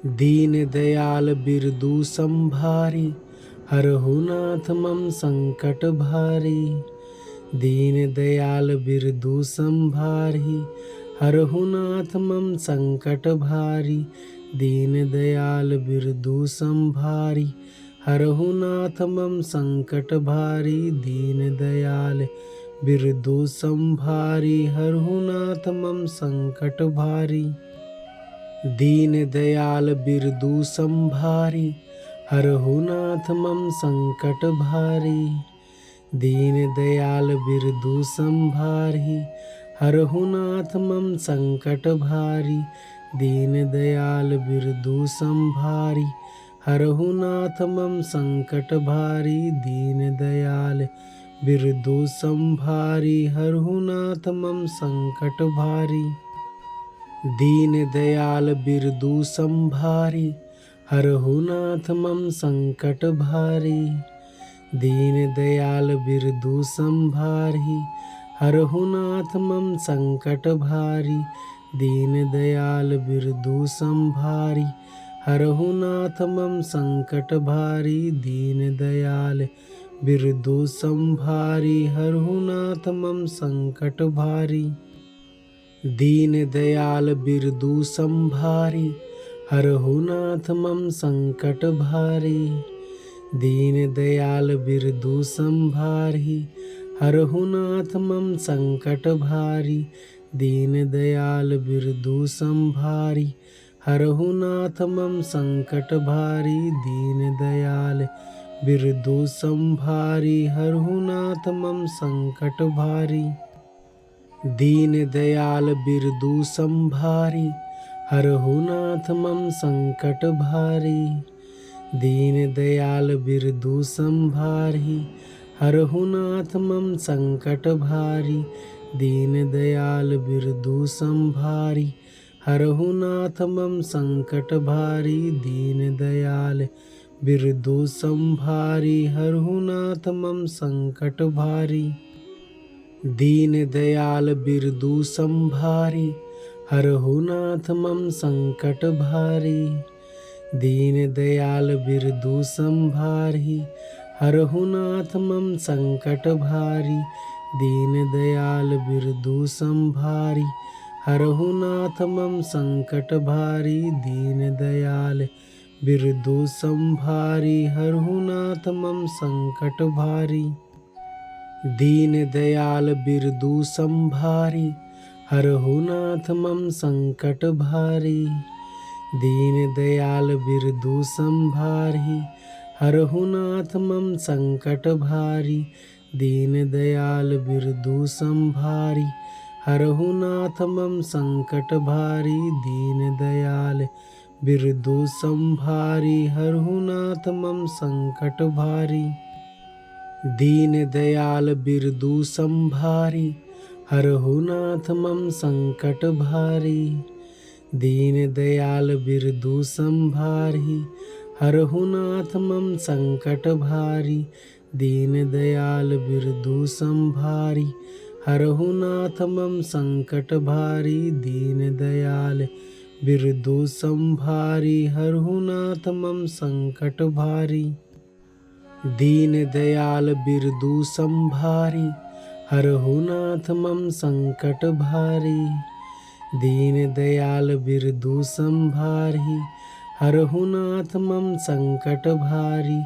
दीन दयाल बिरदू संभारी, हरहु नाथ मम संकट भारी। दीन दयाल बिरदू संभारी, हरहु नाथ मम संकट भारी। दीन दयाल बिरदू संभारी, हरहु नाथ मम संकट भारी। दीन दयाल बिरदू संभारी, हरहु नाथ मम संकट भारी। दीन दयाल बिरदू संभारी, हरहु नाथ मम संकट भारी। दीन दयाल बिरदू संभारी, हरहु नाथ मम संकट भारी। दीन दयाल बिरदू संभारी, हरहु नाथ मम संकट भारी। दीन दयाल बिरदू संभारी, हरहु नाथ मम संकट भारी। दीन दयाल बिरदू संभारी, हरहु नाथ मम संकट भारी। दीन दयाल बिरदू संभारी, हरहु नाथ मम संकट भारी। दीन दयाल बिरदू संभारी, हरहु नाथ मम संकट भारी। दीन दयाल बिरदू संभारी, हरहु नाथ मम संकट भारी। दीन दयाल बिरदू संभारी, हरहु नाथ मम संकट भारी। दीन दयाल बिरदू संभारी, हरहु नाथ मम संकट भारी। दीन दयाल बिरदू संभारी, हरहु नाथ मम संकट भारी। दीन दयाल बिरदू संभारी, हरहु नाथ मम संकट भारी। दीन दयाल बिरदू संभारी, हरहु नाथ मम संकट भारी। दीन दयाल बिरदू संभारी, हरहु नाथ मम संकट भारी। दीन दयाल बिरदू संभारी, हरहु नाथ मम संकट भारी। दीन दयाल बिरदू संभारी, हरहु नाथ मम संकट भारी। दीन दयाल बिरदू संभारी, हरहु नाथ मम संकट भारी। दीन दयाल बिरदू संभारी, हरहु नाथ मम संकट भारी। दीन दयाल बिरदू संभारी, हरहु नाथ मम संकट भारी। दीन दयाल बिरदू संभारी, हरहु नाथ मम संकट भारी। दीन दयाल बिरदू संभारी, हरहु नाथ मम संकट भारी। दीन दयाल बिरदू संभारी, हरहु नाथ मम संकट भारी। दीन दयाल बिरदू संभारी, हरहु नाथ मम संकट भारी। दीन दयाल बिरदू संभारी, हरहु नाथ मम संकट भारी। दीन दयाल बिरदू संभारी, हरहु नाथ मम संकट भारी। दीन दयाल बिरदू संभारी, हरहु नाथ मम संकट भारी। दीन दयाल बिरदू संभारी, हरहु नाथ मम संकट भारी। दीन दयाल बिरदू संभारी, हरहु नाथ मम संकट भारी। दीन दयाल बिरदू संभारी, हरहु नाथ मम संकट भारी। दीन दयाल बिरदू संभारी, हरहु नाथ मम संकट भारी।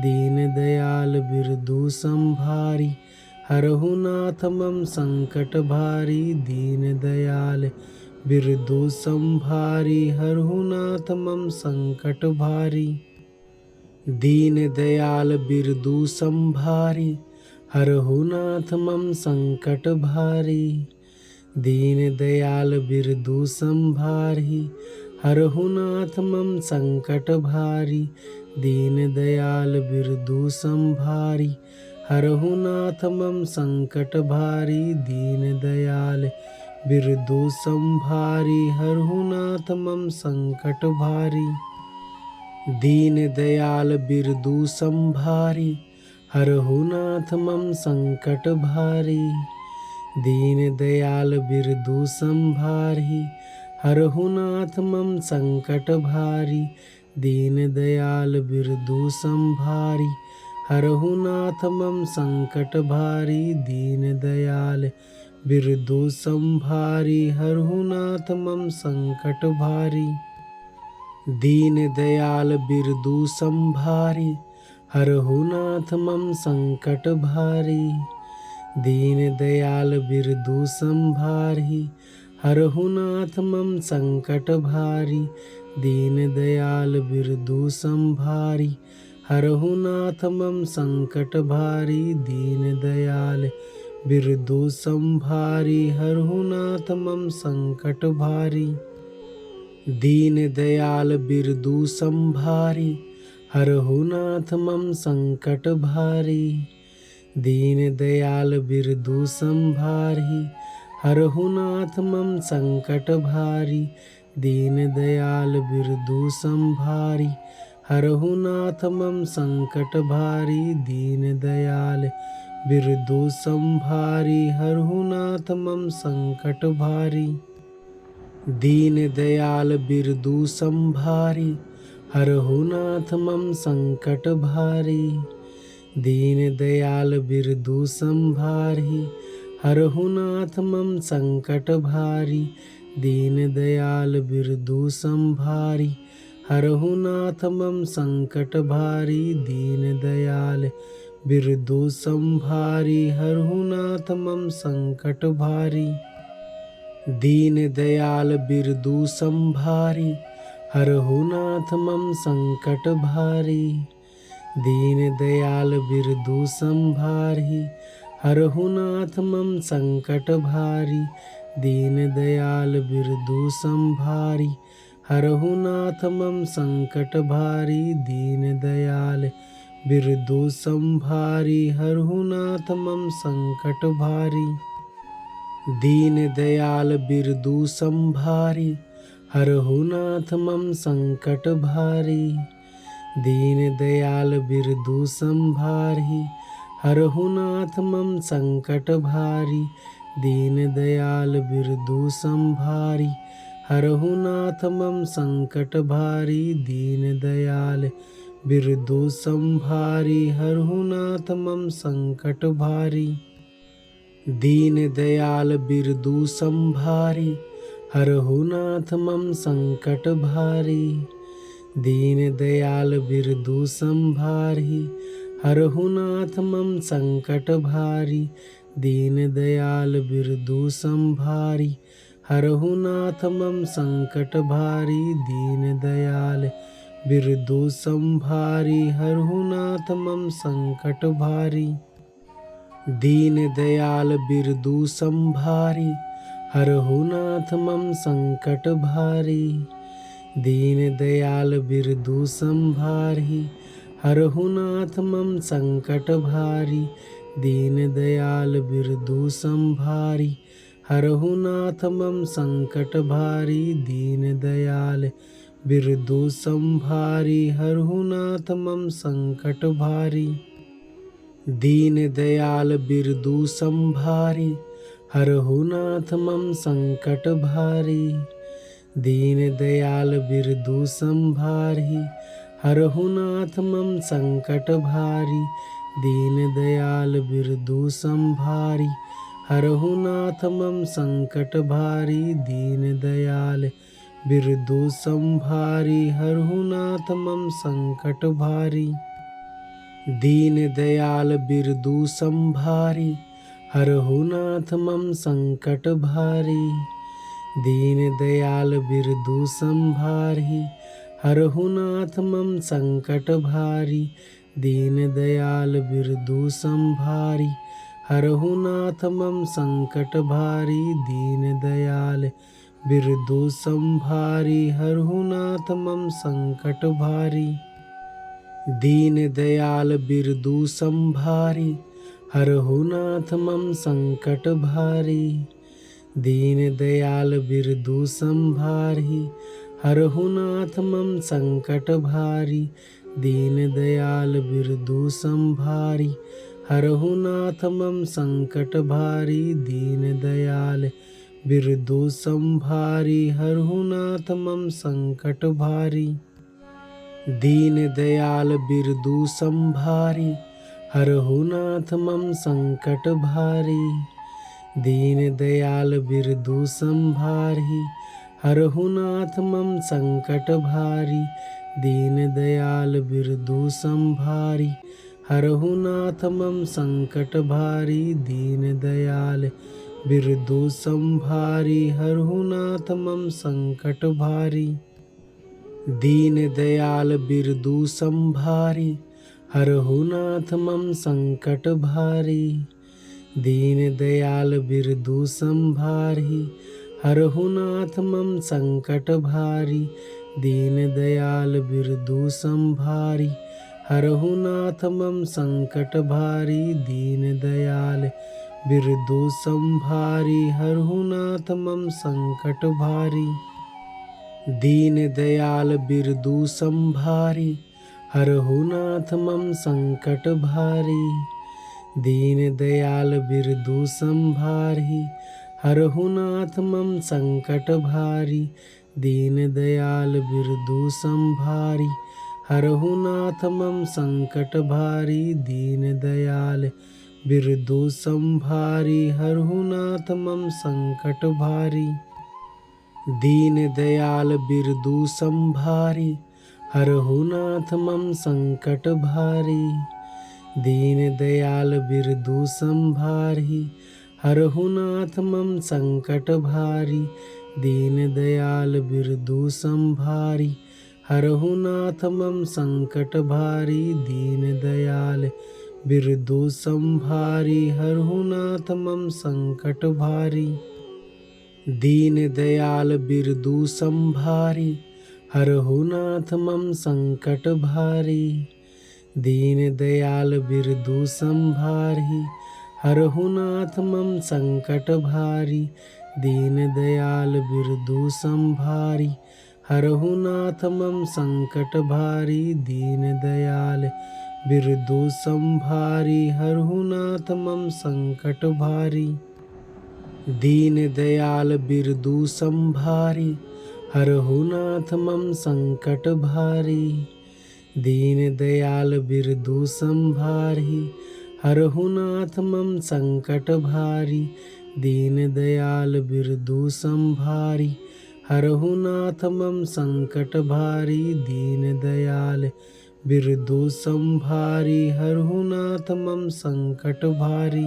दीन दयाल बिरदू संभारी, हरहु नाथ मम संकट भारी। दीन दयाल बिरदू संभारी, हरहु नाथ मम संकट भारी। दीन दयाल बिरदू संभारी, हरहु नाथ मम संकट भारी। दीन दयाल बिरदू संभारी, हरहु नाथ मम संकट भारी। दीन दयाल बिरदू संभारी, हरहु नाथ मम संकट भारी। दीन दयाल बिरदू संभारी, हरहु नाथ मम संकट भारी। दीन दयाल बिरदू संभारी, हरहु नाथ मम संकट भारी। दीन दयाल बिरदू संभारी, हरहु नाथ मम संकट भारी। दीन दयाल बिरदू संभारी। हरहु नाथ मम संकट भारी। दीन दयाल बिरदू संभारी। हरहु नाथ मम संकट भारी। दीन दयाल बिरदू संभारी। हरहु नाथ मम संकट भारी। दीन दयाल बिरदू संभारी। हरहु नाथ मम संकट भारी। दीन दयाल बिरदू संभारी। हरहु नाथ मम संकट भारी। दीन दयाल बिरदू संभारी। हरहु नाथ मम संकट भारी। दीन दयाल बिरदू संभारी। हरहु नाथ मम संकट भारी। दीन दयाल बिरदू संभारी। हरहु नाथ मम संकट भारी। दीन दयाल बिरदू संभारी। हरहु नाथ मम संकट भारी। दीन दयाल बिरदू संभारी। हरहु नाथ मम संकट भारी। दीन दयाल बिरदू संभारी। हरहु नाथ मम संकट भारी। दीन दयाल बिरदू संभारी। हरहु नाथ मम संकट भारी। दीन दयाल बिरदू संभारी। हरहु नाथ मम संकट भारी। दीन दयाल बिरदू संभारी। हरहु नाथ मम संकट भारी। दीन दयाल बिरदू संभारी। हरहु नाथ मम संकट भारी। दीन दयाल बिरदू संभारी। हरहु नाथ मम संकट भारी। दीन दयाल बिरदू संभारी। हरहु नाथ मम संकट भारी। दीन दयाल बिरदू संभारी। हरहु नाथ मम संकट भारी। दीन दयाल बिरदू संभारी। हरहु नाथ मम संकट भारी। दीन दयाल बिरदू संभारी। हरहु नाथ मम संकट भारी। दीन दयाल बिरदू संभारी। हरहु नाथ मम संकट भारी। दीन दयाल बिरदू संभारी। हरहु नाथ मम संकट भारी। दीन दयाल बिरदू संभारी। हरहु नाथ मम संकट भारी। दीन दयाल बिरदू संभारी। हरहु नाथ मम संकट भारी। दीन दयाल बिरदू संभारी। हरहु नाथ मम संकट भारी। दीन दयाल बिरदू संभारी। हरहु नाथ मम संकट भारी। दीन दयाल बिरदू संभारी। हरहु नाथ मम संकट भारी। दीन दयाल बिरदू संभारी। हरहु नाथ मम संकट भारी। दीन दयाल बिरदू संभारी। हरहु नाथ मम संकट भारी। दीन दयाल बिरदू संभारी। हरहु नाथ मम संकट भारी। दीन दयाल बिरदू संभारी। हरहु नाथ मम संकट भारी। दीन दयाल बिरदू संभारी। हरहु नाथ मम संकट भारी। दीन दयाल बिरदू संभारी। हरहु नाथ मम संकट भारी। दीन दयाल बिरदू संभारी। हरहु नाथ मम संकट भारी। दीन दयाल बिरदू संभारी। हरहु नाथ मम संकट भारी। दीन दयाल बिरदू संभारी। हरहु नाथ मम संकट भारी। दीन दयाल बिरदू संभारी। हरहु नाथ मम संकट भारी। दीन दयाल बिरदू संभारी। हरहु नाथ मम संकट भारी। दीन दयाल बिरदू संभारी। हरहु नाथ मम संकट भारी। दीन दयाल बिरदू संभारी। हरहु नाथ मम संकट भारी। दीन दयाल बिरदू संभारी। हरहु नाथ मम संकट भारी। दीन दयाल बिरदु संभारी हरहु नाथ मम संकट भारी। दीन दयाल बिरदु संभारी हरहु नाथ मम संकट भारी। दीन दयाल बिरदु संभारी हरहु नाथ मम संकट भारी। दीन दयाल बिरदु संभारी हरहु नाथ मम संकट भारी। दीन दयाल बिरदु संभारी हरहु नाथ मम संकट भारी। दीन दयाल बिरदु संभारी हरहु नाथ मम संकट भारी। दीन दयाल बिरदु संभारी हरहु नाथ मम संकट भारी। दीन दयाल बिरदु संभारी हरहु नाथ मम संकट भारी। दीन दयाल बिरदु संभारी हरहु नाथ मम संकट भारी। दीन दयाल बिरदु संभारी हरहु नाथ मम संकट भारी। दीन दयाल बिरदु संभारी हरहु नाथ मम संकट भारी। दीन दयाल बिरदु संभारी हरहु नाथ मम संकट भारी। दीन दयाल बिरदु संभारी हरहु नाथ मम संकट भारी। दीन दयाल बिरदु संभारी हरहु नाथ मम संकट भारी। दीन दयाल बिरदु संभारी हरहु नाथ मम संकट भारी। दीन दयाल बिरदु संभारी हरहु नाथ मम संकट भारी। दीन दयाल बिरदु संभारी हरहु नाथ मम संकट भारी। दीन दयाल बिरदु संभारी हरहु नाथ मम संकट भारी। दीन दयाल बिरदु संभारी हरहु नाथ मम संकट भारी। दीन दयाल बिरदु संभारी हरहु नाथ मम संकट भारी। दीन दयाल बिरदु संभारी हरहु नाथ मम संकट भारी। दीन दयाल बिरदु संभारी हरहु नाथ मम संकट भारी। दीन दयाल बिरदु संभारी हरहु नाथ मम संकट भारी। दीन दयाल बिरदु संभारी हरहु नाथ मम संकट भारी। दीन दयाल बिरदु संभारी हरहु नाथ मम संकट भारी।